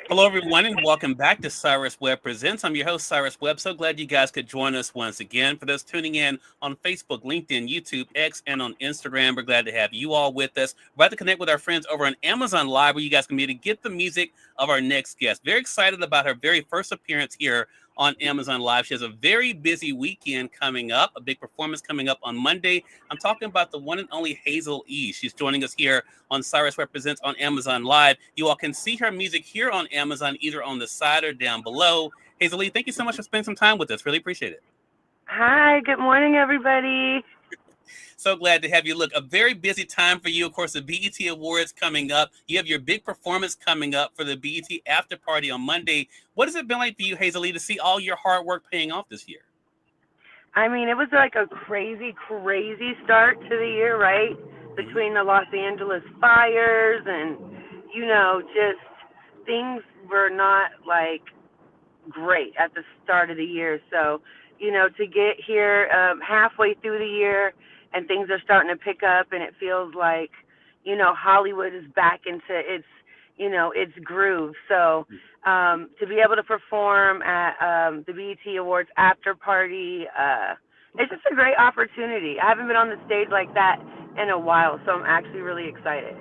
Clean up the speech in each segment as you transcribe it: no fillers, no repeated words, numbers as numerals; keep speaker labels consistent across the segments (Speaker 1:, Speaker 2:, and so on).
Speaker 1: Hello, everyone, and welcome back to Cyrus Webb Presents. I'm your host, Cyrus Webb. So glad you guys could join us once again. For those tuning in on Facebook, LinkedIn, YouTube, X, and on Instagram, we're glad to have you all with us. We're about to connect with our friends over on Amazon Live, where you guys can be able to get the music of our next guest. Very excited about her very first appearance here on Amazon Live. She has a very busy weekend coming up, a big performance coming up on Monday. I'm talking about the one and only Hazel-E. She's joining us here on Cyrus Represents on Amazon Live. You all can see her music here on Amazon, either on the side or down below. Hazel-E, thank you so much for spending some time with us. Really appreciate it.
Speaker 2: Hi, good morning, everybody.
Speaker 1: So glad to have you. Look, a very busy time for you. Of course, the BET Awards coming up. You have your big performance coming up for the BET After Party on Monday. What has it been like for you, Hazel-E, to see all your hard work paying off this year?
Speaker 2: I mean, it was like a crazy, crazy start to the year, right?
Speaker 1: Mhm.
Speaker 2: Between the Los Angeles fires and, just things were not like great at the start of the year. So, to get here halfway through the year and things are starting to pick up and it feels like, Hollywood is back into its groove. So, to be able to perform at the BET Awards after party, it's just a great opportunity. I haven't been on the stage like that in a while, so I'm actually really excited.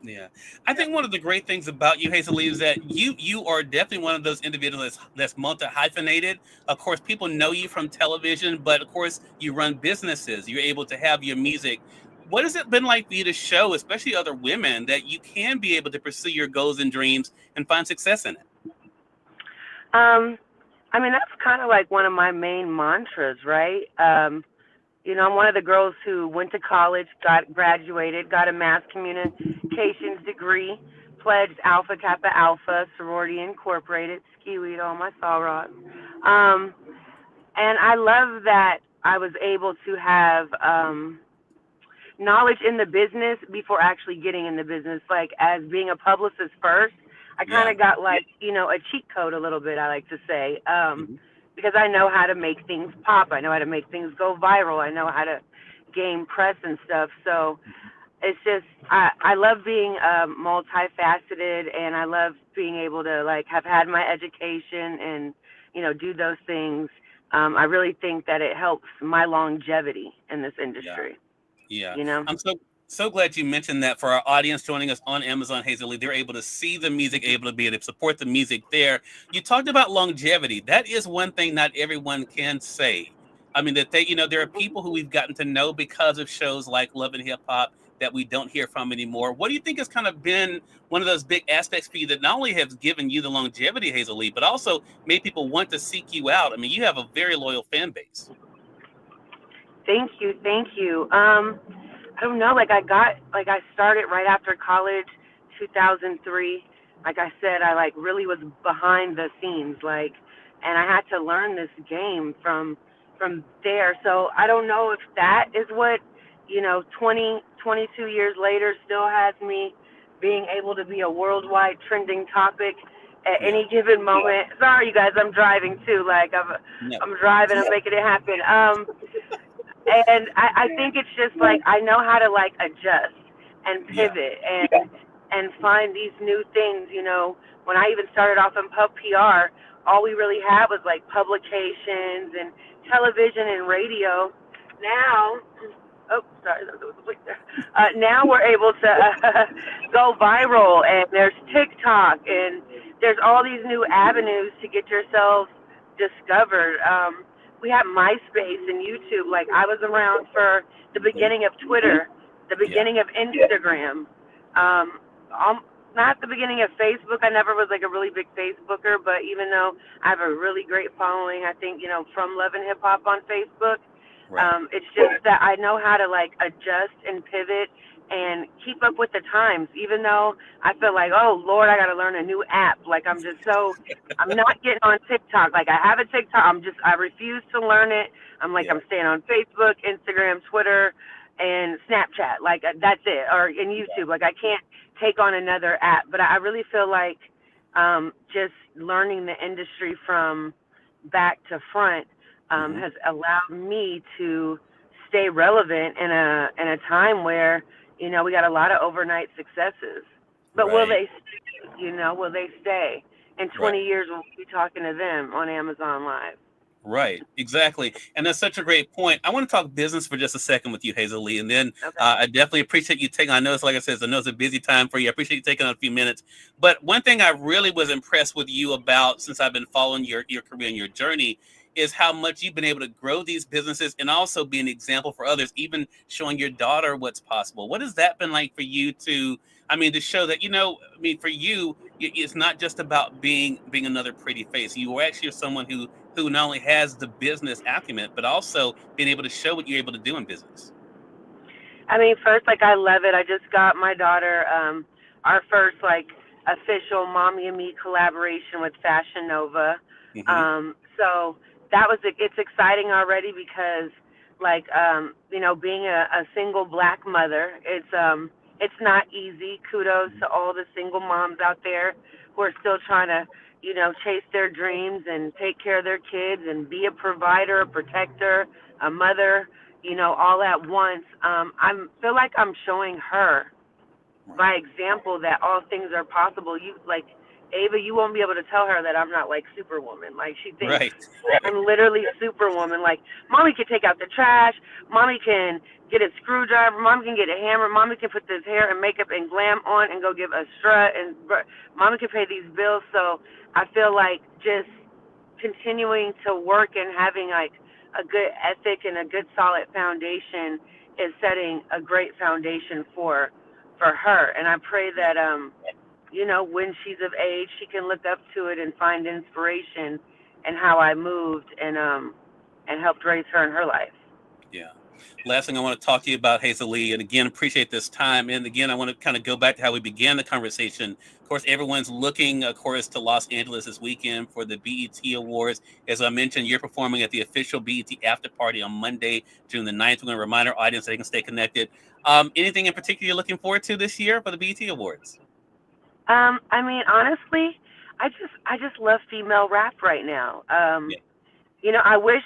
Speaker 1: Yeah, I think one of the great things about you, Hazel-E, is that you are definitely one of those individuals that's multi hyphenated. Of course, people know you from television, but of course, you run businesses. You're able to have your music. What has it been like for you to show, especially other women, that you can be able to pursue your goals and dreams and find success in it?
Speaker 2: Um, I mean, that's kind of like one of my main mantras, right? I'm one of the girls who went to college, got graduated, got a mass communications degree, pledged Alpha Kappa Alpha, sorority incorporated, ski weed all my sorors. Um, and I love that I was able to have knowledge in the business before actually getting in the business. Like as being a publicist first, I kind
Speaker 1: Yeah.
Speaker 2: of got like a cheat code a little bit. I like to say
Speaker 1: Mhm.
Speaker 2: because I know how to make things pop. I know how to make things go viral. I know how to gain press and stuff. So it's just I love being multifaceted, and I love being able to like have had my education and do those things. I really think that it helps my longevity in this
Speaker 1: Yeah.
Speaker 2: industry.
Speaker 1: Yeah,
Speaker 2: You know.
Speaker 1: I'm so glad you mentioned that. For our audience joining us on Amazon, Hazel-E, they're able to see the music, able to be able to support the music there. You talked about longevity. That is one thing not everyone can say. I mean, that there are people who we've gotten to know because of shows like Love and Hip Hop that we don't hear from anymore. What do you think has kind of been one of those big aspects for you that not only has given you the longevity, Hazel-E, but also made people want to seek you out? I mean, you have a very loyal fan base.
Speaker 2: Thank you, thank you. I don't know. Like I started right after college, 2003. Like I said, I like really was behind the scenes, like, and I had to learn this game from there. So I don't know if that is what 22 years later still has me being able to be a worldwide trending topic at
Speaker 1: Yeah.
Speaker 2: any given moment. Sorry, you guys, I'm driving too. Like
Speaker 1: No.
Speaker 2: I'm driving, I'm making it happen. And I think it's just like I know how to like adjust and
Speaker 1: Yeah.
Speaker 2: pivot and find these new things. When I even started off in pub PR, all we really had was like publications and television and radio. Now, oh, sorry, there was a blink there. Now we're able to go viral, and there's TikTok, and there's all these new avenues to get yourself discovered. We have MySpace and YouTube. Like I was around for the
Speaker 1: Mhm.
Speaker 2: beginning of Twitter, the
Speaker 1: Yeah.
Speaker 2: beginning of Instagram, um, not the beginning of Facebook. I never was like a really big Facebooker, but even though I have a really great following, I think from Love and Hip Hop on Facebook,
Speaker 1: Right.
Speaker 2: it's just that I know how to like adjust and pivot and keep up with the times, even though I feel like, oh Lord, I got to learn a new app. Like I'm not getting on TikTok. Like I have a TikTok. I refuse to learn it.
Speaker 1: Yeah.
Speaker 2: I'm staying on Facebook, Instagram, Twitter, and Snapchat. Like that's it. Or in YouTube. Like I can't take on another app. But I really feel like just learning the industry from back to front
Speaker 1: Hmm.
Speaker 2: has allowed me to stay relevant in a time where we got a lot of overnight successes. But will
Speaker 1: Right.
Speaker 2: they stay? Will they stay? in
Speaker 1: Right.
Speaker 2: 20 years we'll be talking to them on Amazon Live.
Speaker 1: Right, exactly. And that's such a great point. I want to talk business for just a second with you, Hazel-E. And then
Speaker 2: Okay.
Speaker 1: I definitely appreciate you taking, I know it's like I said, I know it's a busy time for you. I appreciate you taking on a few minutes. But one thing I really was impressed with you about since I've been following your career and your journey is how much you've been able to grow these businesses and also be an example for others, even showing your daughter what's possible. What has that been like for you to, I mean, to show that, for you, it's not just about being another pretty face. You are actually someone who not only has the business acumen, but also being able to show what you're able to do in business.
Speaker 2: I mean, first, like, I love it. I just got my daughter our first, like, official Mommy and Me collaboration with Fashion Nova.
Speaker 1: Hmm.
Speaker 2: So that was, it's exciting already because, like, being a single black mother, it's not easy. Kudos to all the single moms out there who are still trying to, chase their dreams and take care of their kids and be a provider, a protector, a mother, all at once. I feel like I'm showing her
Speaker 1: Right.
Speaker 2: by example that all things are possible. You, like, Ava, you won't be able to tell her that I'm not like Superwoman. Like, she thinks
Speaker 1: Right.
Speaker 2: I'm literally Superwoman. Like, mommy can take out the trash, mommy can get a screwdriver, mommy can get a hammer, mommy can put this hair and makeup and glam on and go give a strut, and mommy can pay these bills. So I feel like just continuing to work and having like a good ethic and a good solid foundation is setting a great foundation for her. And I pray that when she's of age, she can look up to it and find inspiration in how I moved and helped raise her in her life.
Speaker 1: Yeah. Last thing I want to talk to you about, Hazel-E, and again, appreciate this time. And again, I want to kind of go back to how we began the conversation. Of course, everyone's looking, of course, to Los Angeles this weekend for the BET Awards. As I mentioned, you're performing at the official BET after party on Monday, June the 9th. We're going to remind our audience that they can stay connected. Anything in particular you're looking forward to this year for the BET Awards?
Speaker 2: I mean, honestly, I just love female rap right now.
Speaker 1: Yeah.
Speaker 2: I wish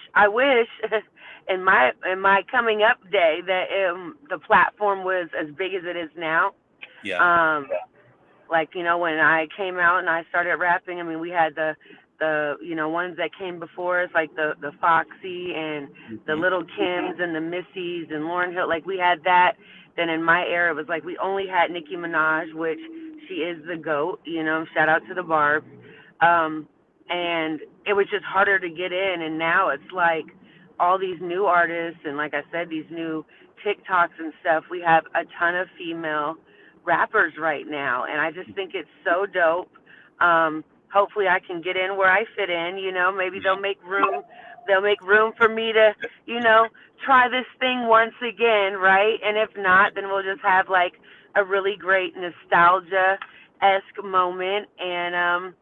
Speaker 2: in my coming up day that the platform was as big as it is now.
Speaker 1: Yeah.
Speaker 2: Um, like, when I came out and I started rapping, I mean, we had the ones that came before us, like the Foxy and the
Speaker 1: Hmm.
Speaker 2: Little Kims and the Missies and Lauryn Hill. Like, we had that. Then in my era, it was like we only had Nicki Minaj, which she is the GOAT. Shout out to the Barbs. And it was just harder to get in. And now it's like all these new artists and, like I said, these new TikToks and stuff. We have a ton of female rappers right now, and I just think it's so dope. Hopefully, I can get in where I fit in. Maybe
Speaker 1: Yeah.
Speaker 2: they'll make room. They'll make room for me to, try this thing once again, right? And if not, then we'll just have like a really great nostalgia esque moment, and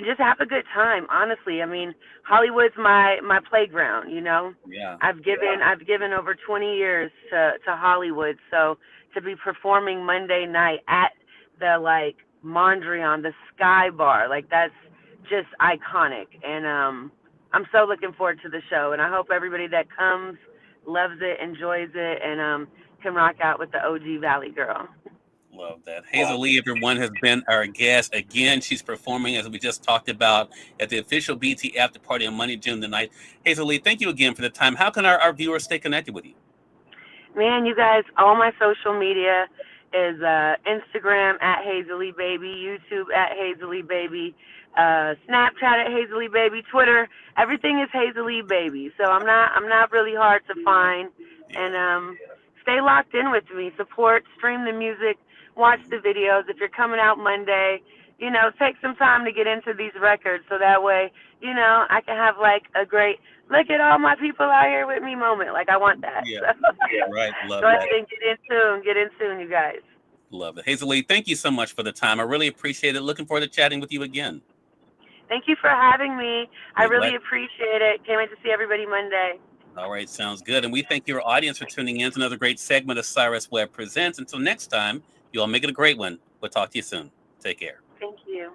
Speaker 2: just have a good time. Honestly, I mean, Hollywood's my playground.
Speaker 1: Yeah.
Speaker 2: I've given over 20 years to Hollywood, so to be performing Monday night at the like Mondrian, the Sky Bar, like that's just iconic. And I'm so looking forward to the show, and I hope everybody that comes loves it, enjoys it, and can rock out with the OG Valley Girl.
Speaker 1: Love that. Hazel-E, everyone, has been our guest. Again, she's performing, as we just talked about, at the official BT After Party on Monday, June the 9th. Hazel-E, thank you again for the time. How can our viewers stay connected with you?
Speaker 2: Man, you guys, all my social media is Instagram at Hazel-E Baby, YouTube at Hazel-E Baby, Snapchat at Hazel-E Baby, Twitter. Everything is Hazel-E Baby. So I'm not really hard to find.
Speaker 1: Yeah.
Speaker 2: And stay locked in with me. Support, stream the music, watch the videos. If you're coming out Monday, take some time to get into these records so that way, I can have like a great look at all my people out here with me moment. Like, I want that.
Speaker 1: Yeah.
Speaker 2: So
Speaker 1: Right. Love
Speaker 2: go ahead
Speaker 1: that.
Speaker 2: and get in tune, you guys.
Speaker 1: Love it. Hazel-E, thank you so much for the time. I really appreciate it. Looking forward to chatting with you again.
Speaker 2: Thank you for having me. I
Speaker 1: We're glad.
Speaker 2: really appreciate it. Can't wait to see everybody Monday.
Speaker 1: All right. Sounds good. And we thank your audience for tuning in to another great segment of Cyrus Webb Presents. Until next time, you all make it a great one. We'll talk to you soon. Take care.
Speaker 2: Thank you.